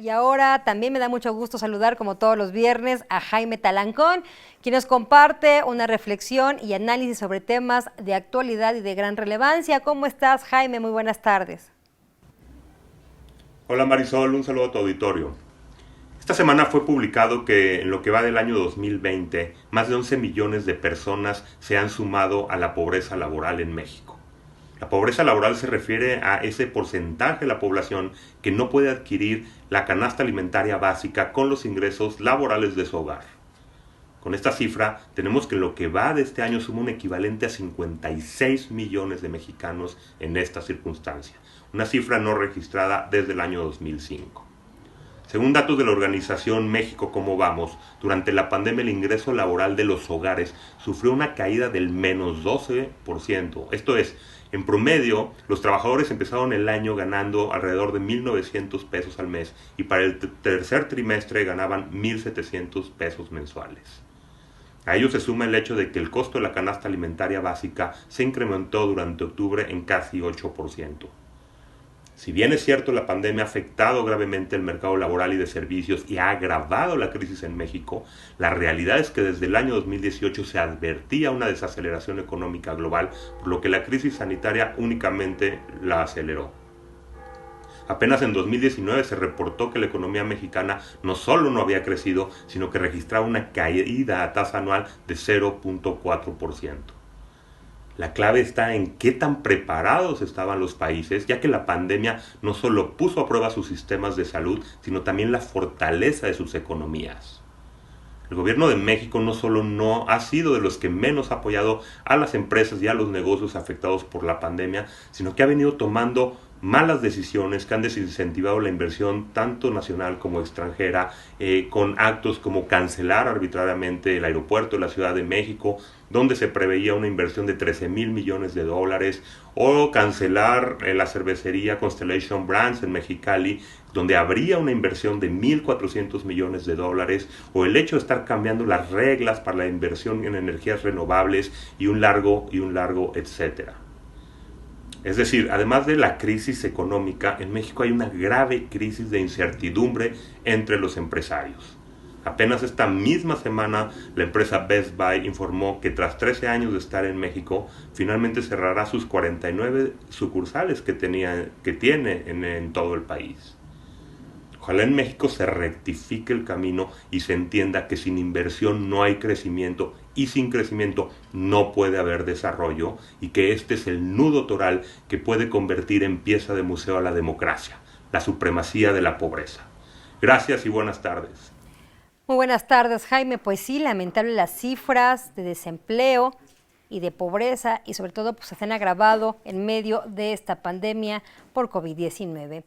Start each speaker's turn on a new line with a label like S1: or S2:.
S1: Y ahora también me da mucho gusto saludar, como todos los viernes, a Jaime Talancón, quien nos comparte una reflexión y análisis sobre temas de actualidad y de gran relevancia. ¿Cómo estás, Jaime? Muy buenas tardes.
S2: Hola Marisol, un saludo a tu auditorio. Esta semana fue publicado que en lo que va del año 2020, más de 11 millones de personas se han sumado a la pobreza laboral en México. La pobreza laboral se refiere a ese porcentaje de la población que no puede adquirir la canasta alimentaria básica con los ingresos laborales de su hogar. Con esta cifra, tenemos que en lo que va de este año suma un equivalente a 56 millones de mexicanos en esta circunstancia, una cifra no registrada desde el año 2005. Según datos de la organización México Cómo Vamos, durante la pandemia el ingreso laboral de los hogares sufrió una caída del menos 12%. Esto es, en promedio, los trabajadores empezaron el año ganando alrededor de 1,900 pesos al mes y para el tercer trimestre ganaban 1,700 pesos mensuales. A ello se suma el hecho de que el costo de la canasta alimentaria básica se incrementó durante octubre en casi 8%. Si bien es cierto la pandemia ha afectado gravemente el mercado laboral y de servicios y ha agravado la crisis en México, la realidad es que desde el año 2018 se advertía una desaceleración económica global, por lo que la crisis sanitaria únicamente la aceleró. Apenas en 2019 se reportó que la economía mexicana no solo no había crecido, sino que registraba una caída a tasa anual de 0,4%. La clave está en qué tan preparados estaban los países, ya que la pandemia no solo puso a prueba sus sistemas de salud, sino también la fortaleza de sus economías. El gobierno de México no solo no ha sido de los que menos ha apoyado a las empresas y a los negocios afectados por la pandemia, sino que ha venido tomando malas decisiones que han desincentivado la inversión tanto nacional como extranjera, con actos como cancelar arbitrariamente el aeropuerto de la Ciudad de México, donde se preveía una inversión de 13,000 millones de dólares, o cancelar la cervecería Constellation Brands en Mexicali, donde habría una inversión de 1,400 millones de dólares, o el hecho de estar cambiando las reglas para la inversión en energías renovables y un largo etcétera. Es decir, además de la crisis económica, en México hay una grave crisis de incertidumbre entre los empresarios. Apenas esta misma semana, la empresa Best Buy informó que tras 13 años de estar en México, finalmente cerrará sus 49 sucursales que tiene en todo el país. Ojalá en México se rectifique el camino y se entienda que sin inversión no hay crecimiento y sin crecimiento no puede haber desarrollo, y que este es el nudo toral que puede convertir en pieza de museo a la democracia, la supremacía de la pobreza. Gracias y buenas tardes.
S1: Muy buenas tardes, Jaime. Pues sí, lamentable las cifras de desempleo y de pobreza, y sobre todo pues se han agravado en medio de esta pandemia por COVID-19.